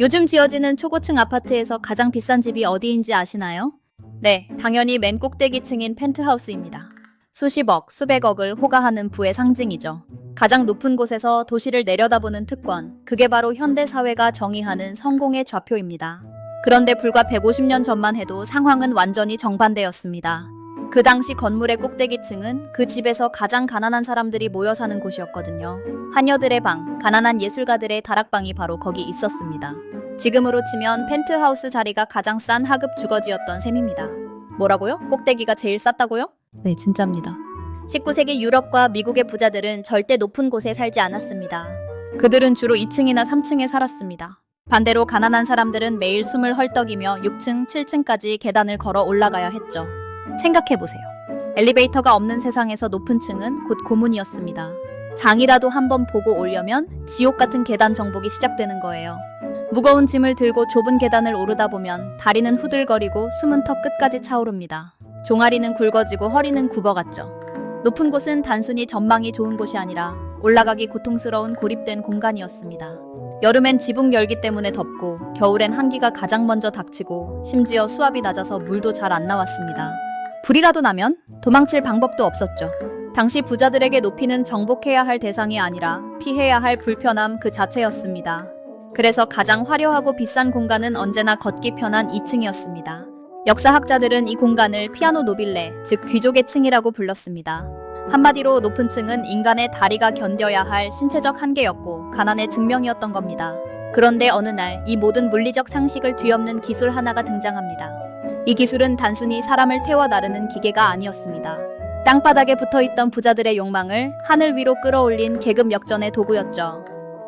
요즘 지어지는 초고층 아파트에서 가장 비싼 집이 어디인지 아시나요? 네, 당연히 맨 꼭대기층인 펜트하우스입니다. 수십억, 수백억을 호가하는 부의 상징이죠. 가장 높은 곳에서 도시를 내려다보는 특권, 그게 바로 현대사회가 정의하는 성공의 좌표입니다. 그런데 불과 150년 전만 해도 상황은 완전히 정반대였습니다. 그 당시 건물의 꼭대기층은 그 집에서 가장 가난한 사람들이 모여 사는 곳이었거든요. 하녀들의 방, 가난한 예술가들의 다락방이 바로 거기 있었습니다. 지금으로 치면 펜트하우스 자리가 가장 싼 하급 주거지였던 셈입니다. 뭐라고요? 꼭대기가 제일 쌌다고요? 네, 진짜입니다. 19세기 유럽과 미국의 부자들은 절대 높은 곳에 살지 않았습니다. 그들은 주로 2층이나 3층에 살았습니다. 반대로 가난한 사람들은 매일 숨을 헐떡이며 6층, 7층까지 계단을 걸어 올라가야 했죠. 생각해보세요. 엘리베이터가 없는 세상에서 높은 층은 곧 고문이었습니다. 장이라도 한번 보고 오려면 지옥 같은 계단 정복이 시작되는 거예요. 무거운 짐을 들고 좁은 계단을 오르다 보면 다리는 후들거리고 숨은 턱 끝까지 차오릅니다. 종아리는 굵어지고 허리는 굽어갔죠. 높은 곳은 단순히 전망이 좋은 곳이 아니라 올라가기 고통스러운 고립된 공간이었습니다. 여름엔 지붕 열기 때문에 덥고 겨울엔 한기가 가장 먼저 닥치고 심지어 수압이 낮아서 물도 잘 안 나왔습니다. 불이라도 나면 도망칠 방법도 없었죠. 당시 부자들에게 높이는 정복해야 할 대상이 아니라 피해야 할 불편함 그 자체였습니다. 그래서 가장 화려하고 비싼 공간은 언제나 걷기 편한 2층이었습니다. 역사학자들은 이 공간을 피아노 노빌레, 즉 귀족의 층이라고 불렀습니다. 한마디로 높은 층은 인간의 다리가 견뎌야 할 신체적 한계였고 가난의 증명이었던 겁니다. 그런데 어느 날 이 모든 물리적 상식을 뒤엎는 기술 하나가 등장합니다. 이 기술은 단순히 사람을 태워 나르는 기계가 아니었습니다. 땅바닥에 붙어있던 부자들의 욕망을 하늘 위로 끌어올린 계급 역전의 도구였죠.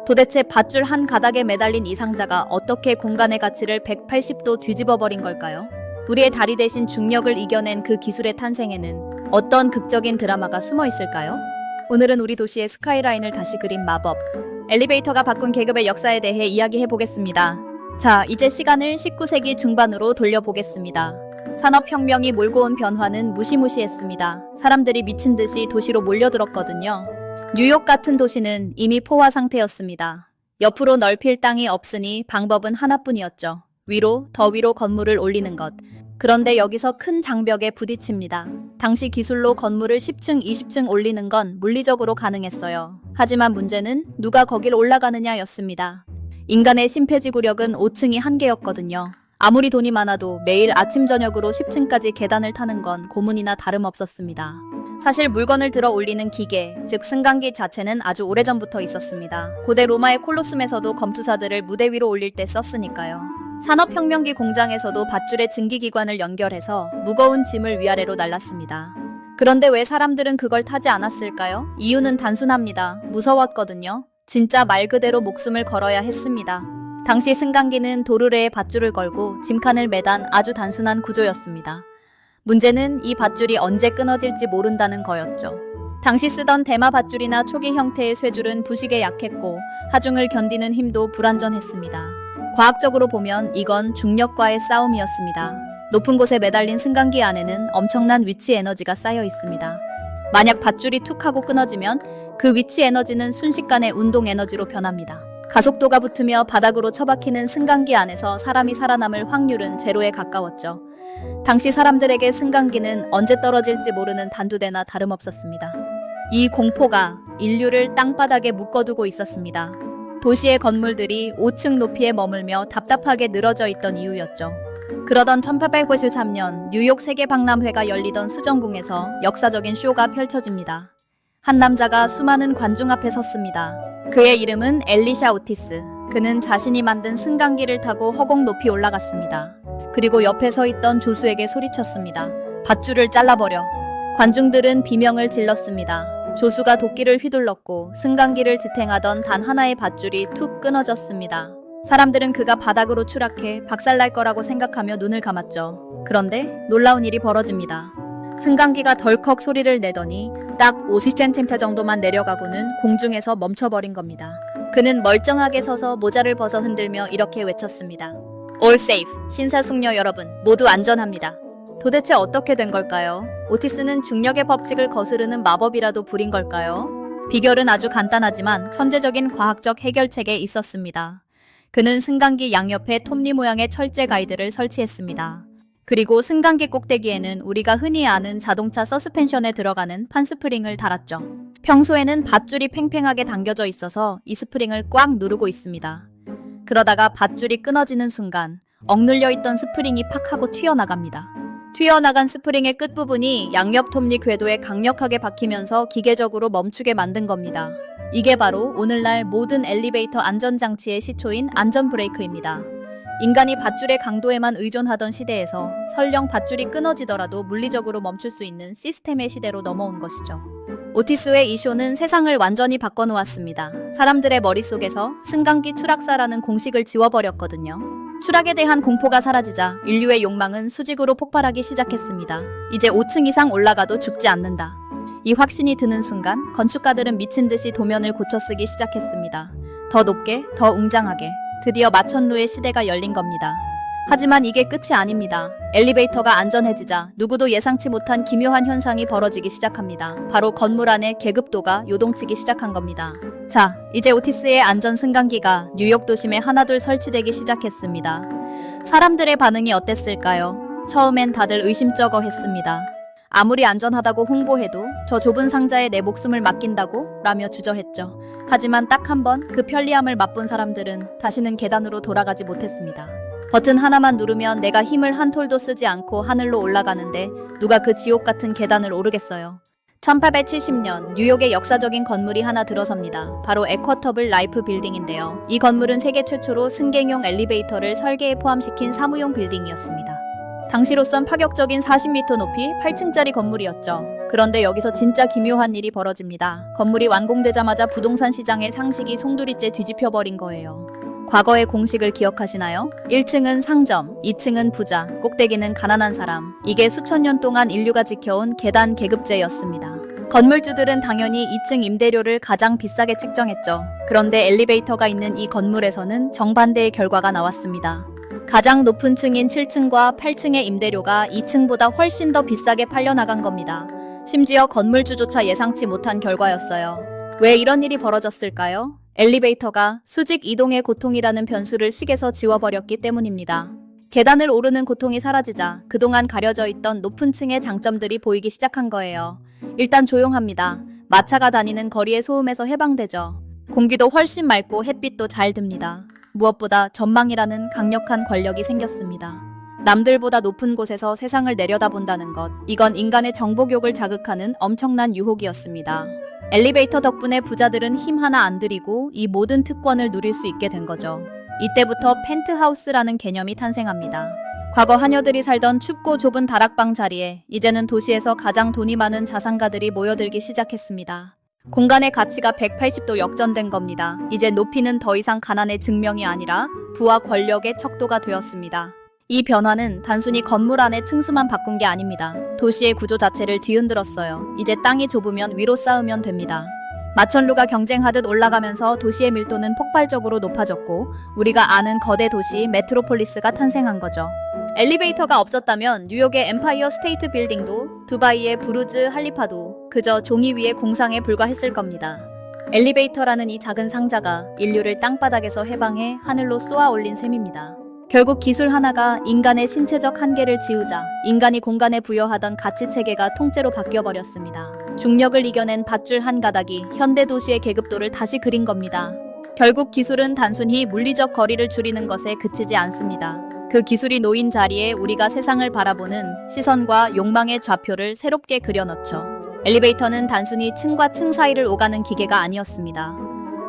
도대체 밧줄 한 가닥에 매달린 이 상자가 어떻게 공간의 가치를 180도 뒤집어버린 걸까요? 우리의 다리 대신 중력을 이겨낸 그 기술의 탄생에는 어떤 극적인 드라마가 숨어 있을까요? 오늘은 우리 도시의 스카이라인을 다시 그린 마법, 엘리베이터가 바꾼 계급의 역사에 대해 이야기해 보겠습니다. 자, 이제 시간을 19세기 중반으로 돌려보겠습니다. 산업혁명이 몰고 온 변화는 무시무시했습니다. 사람들이 미친 듯이 도시로 몰려들었거든요. 뉴욕 같은 도시는 이미 포화 상태였습니다. 옆으로 넓힐 땅이 없으니 방법은 하나뿐이었죠. 위로, 더 위로 건물을 올리는 것. 그런데 여기서 큰 장벽에 부딪힙니다. 당시 기술로 건물을 10층, 20층 올리는 건 물리적으로 가능했어요. 하지만 문제는 누가 거길 올라가느냐였습니다. 인간의 심폐지구력은 5층이 한계였거든요. 아무리 돈이 많아도 매일 아침 저녁으로 10층까지 계단을 타는 건 고문이나 다름없었습니다. 사실 물건을 들어 올리는 기계, 즉 승강기 자체는 아주 오래전부터 있었습니다. 고대 로마의 콜로세움에서도 검투사들을 무대 위로 올릴 때 썼으니까요. 산업혁명기 공장에서도 밧줄에 증기기관을 연결해서 무거운 짐을 위아래로 날랐습니다. 그런데 왜 사람들은 그걸 타지 않았을까요? 이유는 단순합니다. 무서웠거든요. 진짜 말 그대로 목숨을 걸어야 했습니다. 당시 승강기는 도르래에 밧줄을 걸고 짐칸을 매단 아주 단순한 구조였습니다. 문제는 이 밧줄이 언제 끊어질지 모른다는 거였죠. 당시 쓰던 대마 밧줄이나 초기 형태의 쇠줄은 부식에 약했고 하중을 견디는 힘도 불완전했습니다. 과학적으로 보면 이건 중력과의 싸움이었습니다. 높은 곳에 매달린 승강기 안에는 엄청난 위치 에너지가 쌓여 있습니다. 만약 밧줄이 툭 하고 끊어지면 그 위치 에너지는 순식간에 운동 에너지로 변합니다. 가속도가 붙으며 바닥으로 처박히는 승강기 안에서 사람이 살아남을 확률은 제로에 가까웠죠. 당시 사람들에게 승강기는 언제 떨어질지 모르는 단두대나 다름없었습니다. 이 공포가 인류를 땅바닥에 묶어두고 있었습니다. 도시의 건물들이 5층 높이에 머물며 답답하게 늘어져 있던 이유였죠. 그러던 1893년 뉴욕 세계박람회가 열리던 수정궁에서 역사적인 쇼가 펼쳐집니다. 한 남자가 수많은 관중 앞에 섰습니다. 그의 이름은 엘리샤 오티스. 그는 자신이 만든 승강기를 타고 허공 높이 올라갔습니다. 그리고 옆에 서 있던 조수에게 소리쳤습니다. 밧줄을 잘라버려. 관중들은 비명을 질렀습니다. 조수가 도끼를 휘둘렀고 승강기를 지탱하던 단 하나의 밧줄이 툭 끊어졌습니다. 사람들은 그가 바닥으로 추락해 박살날 거라고 생각하며 눈을 감았죠. 그런데 놀라운 일이 벌어집니다. 승강기가 덜컥 소리를 내더니 딱 50cm 정도만 내려가고는 공중에서 멈춰버린 겁니다. 그는 멀쩡하게 서서 모자를 벗어 흔들며 이렇게 외쳤습니다. All safe. 신사숙녀 여러분, 모두 안전합니다. 도대체 어떻게 된 걸까요? 오티스는 중력의 법칙을 거스르는 마법이라도 부린 걸까요? 비결은 아주 간단하지만 천재적인 과학적 해결책에 있었습니다. 그는 승강기 양옆에 톱니 모양의 철제 가이드를 설치했습니다. 그리고 승강기 꼭대기에는 우리가 흔히 아는 자동차 서스펜션에 들어가는 판스프링을 달았죠. 평소에는 밧줄이 팽팽하게 당겨져 있어서 이 스프링을 꽉 누르고 있습니다. 그러다가 밧줄이 끊어지는 순간 억눌려 있던 스프링이 팍 하고 튀어나갑니다. 튀어나간 스프링의 끝부분이 양옆 톱니 궤도에 강력하게 박히면서 기계적으로 멈추게 만든 겁니다. 이게 바로 오늘날 모든 엘리베이터 안전장치의 시초인 안전브레이크입니다. 인간이 밧줄의 강도에만 의존하던 시대에서 설령 밧줄이 끊어지더라도 물리적으로 멈출 수 있는 시스템의 시대로 넘어온 것이죠. 오티스의 이 쇼는 세상을 완전히 바꿔놓았습니다. 사람들의 머릿속에서 승강기 추락사라는 공식을 지워버렸거든요. 추락에 대한 공포가 사라지자 인류의 욕망은 수직으로 폭발하기 시작했습니다. 이제 5층 이상 올라가도 죽지 않는다. 이 확신이 드는 순간 건축가들은 미친 듯이 도면을 고쳐쓰기 시작했습니다. 더 높게, 더 웅장하게. 드디어 마천루의 시대가 열린 겁니다. 하지만 이게 끝이 아닙니다. 엘리베이터가 안전해지자 누구도 예상치 못한 기묘한 현상이 벌어지기 시작합니다. 바로 건물 안의 계급도가 요동치기 시작한 겁니다. 자, 이제 오티스의 안전 승강기가 뉴욕 도심에 하나둘 설치되기 시작했습니다. 사람들의 반응이 어땠을까요? 처음엔 다들 의심쩍어 했습니다. 아무리 안전하다고 홍보해도 저 좁은 상자에 내 목숨을 맡긴다고? 라며 주저했죠. 하지만 딱 한 번 그 편리함을 맛본 사람들은 다시는 계단으로 돌아가지 못했습니다. 버튼 하나만 누르면 내가 힘을 한 톨도 쓰지 않고 하늘로 올라가는데 누가 그 지옥 같은 계단을 오르겠어요. 1870년 뉴욕의 역사적인 건물이 하나 들어섭니다. 바로 에쿼터블 라이프 빌딩인데요. 이 건물은 세계 최초로 승객용 엘리베이터를 설계에 포함시킨 사무용 빌딩이었습니다. 당시로선 파격적인 40m 높이 8층짜리 건물이었죠. 그런데 여기서 진짜 기묘한 일이 벌어집니다. 건물이 완공되자마자 부동산 시장의 상식이 송두리째 뒤집혀버린 거예요. 과거의 공식을 기억하시나요? 1층은 상점, 2층은 부자, 꼭대기는 가난한 사람. 이게 수천 년 동안 인류가 지켜온 계단 계급제였습니다. 건물주들은 당연히 2층 임대료를 가장 비싸게 책정했죠. 그런데 엘리베이터가 있는 이 건물에서는 정반대의 결과가 나왔습니다. 가장 높은 층인 7층과 8층의 임대료가 2층보다 훨씬 더 비싸게 팔려나간 겁니다. 심지어 건물주조차 예상치 못한 결과였어요. 왜 이런 일이 벌어졌을까요? 엘리베이터가 수직 이동의 고통이라는 변수를 식에서 지워버렸기 때문입니다. 계단을 오르는 고통이 사라지자 그동안 가려져 있던 높은 층의 장점들이 보이기 시작한 거예요. 일단 조용합니다. 마차가 다니는 거리의 소음에서 해방되죠. 공기도 훨씬 맑고 햇빛도 잘 듭니다. 무엇보다 전망이라는 강력한 권력이 생겼습니다. 남들보다 높은 곳에서 세상을 내려다본다는 것, 이건 인간의 정복욕을 자극하는 엄청난 유혹이었습니다. 엘리베이터 덕분에 부자들은 힘 하나 안 들이고 이 모든 특권을 누릴 수 있게 된 거죠. 이때부터 펜트하우스라는 개념이 탄생합니다. 과거 하녀들이 살던 춥고 좁은 다락방 자리에 이제는 도시에서 가장 돈이 많은 자산가들이 모여들기 시작했습니다. 공간의 가치가 180도 역전된 겁니다. 이제 높이는 더 이상 가난의 증명이 아니라 부와 권력의 척도가 되었습니다. 이 변화는 단순히 건물 안의 층수만 바꾼 게 아닙니다. 도시의 구조 자체를 뒤흔들었어요. 이제 땅이 좁으면 위로 쌓으면 됩니다. 마천루가 경쟁하듯 올라가면서 도시의 밀도는 폭발적으로 높아졌고 우리가 아는 거대 도시 메트로폴리스가 탄생한 거죠. 엘리베이터가 없었다면 뉴욕의 엠파이어 스테이트 빌딩도 두바이의 부르즈 할리파도 그저 종이 위의 공상에 불과했을 겁니다. 엘리베이터라는 이 작은 상자가 인류를 땅바닥에서 해방해 하늘로 쏘아 올린 셈입니다. 결국 기술 하나가 인간의 신체적 한계를 지우자 인간이 공간에 부여하던 가치체계가 통째로 바뀌어버렸습니다. 중력을 이겨낸 밧줄 한 가닥이 현대 도시의 계급도를 다시 그린 겁니다. 결국 기술은 단순히 물리적 거리를 줄이는 것에 그치지 않습니다. 그 기술이 놓인 자리에 우리가 세상을 바라보는 시선과 욕망의 좌표를 새롭게 그려넣죠. 엘리베이터는 단순히 층과 층 사이를 오가는 기계가 아니었습니다.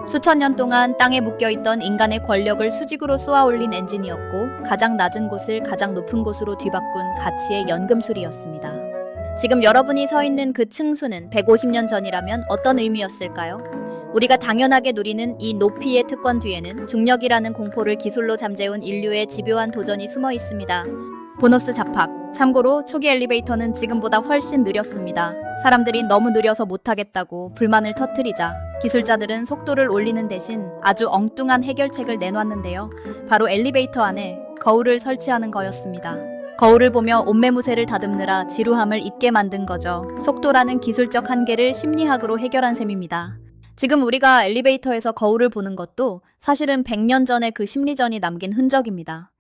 수천 년 동안 땅에 묶여있던 인간의 권력을 수직으로 쏘아올린 엔진이었고 가장 낮은 곳을 가장 높은 곳으로 뒤바꾼 가치의 연금술이었습니다. 지금 여러분이 서 있는 그 층수는 150년 전이라면 어떤 의미였을까요? 우리가 당연하게 누리는 이 높이의 특권 뒤에는 중력이라는 공포를 기술로 잠재운 인류의 집요한 도전이 숨어 있습니다. 보너스 잡학. 참고로 초기 엘리베이터는 지금보다 훨씬 느렸습니다. 사람들이 너무 느려서 못하겠다고 불만을 터뜨리자 기술자들은 속도를 올리는 대신 아주 엉뚱한 해결책을 내놨는데요. 바로 엘리베이터 안에 거울을 설치하는 거였습니다. 거울을 보며 옷매무새를 다듬느라 지루함을 잊게 만든 거죠. 속도라는 기술적 한계를 심리학으로 해결한 셈입니다. 지금 우리가 엘리베이터에서 거울을 보는 것도 사실은 100년 전의 그 심리전이 남긴 흔적입니다.